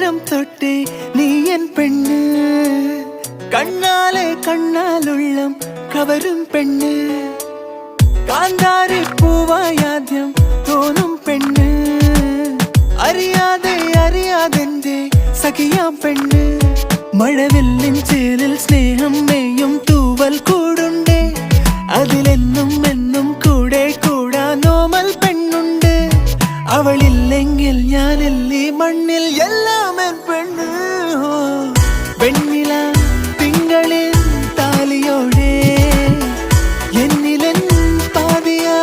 നേരം തൊട്ടേ നീ എൻ പെണ്ണ്, കണ്ണാലെ കണ്ണാലുള്ളം കവരും പെണ്ണ്, കാന്താരി പൂവായാദ്യം തോന്നും പെണ്ണ്, അറിയാതെ അറിയാതെന്റെ സഖിയാം പെണ്ണ്, മഴവില്ലിൻ ചേലിൽ സ്നേഹം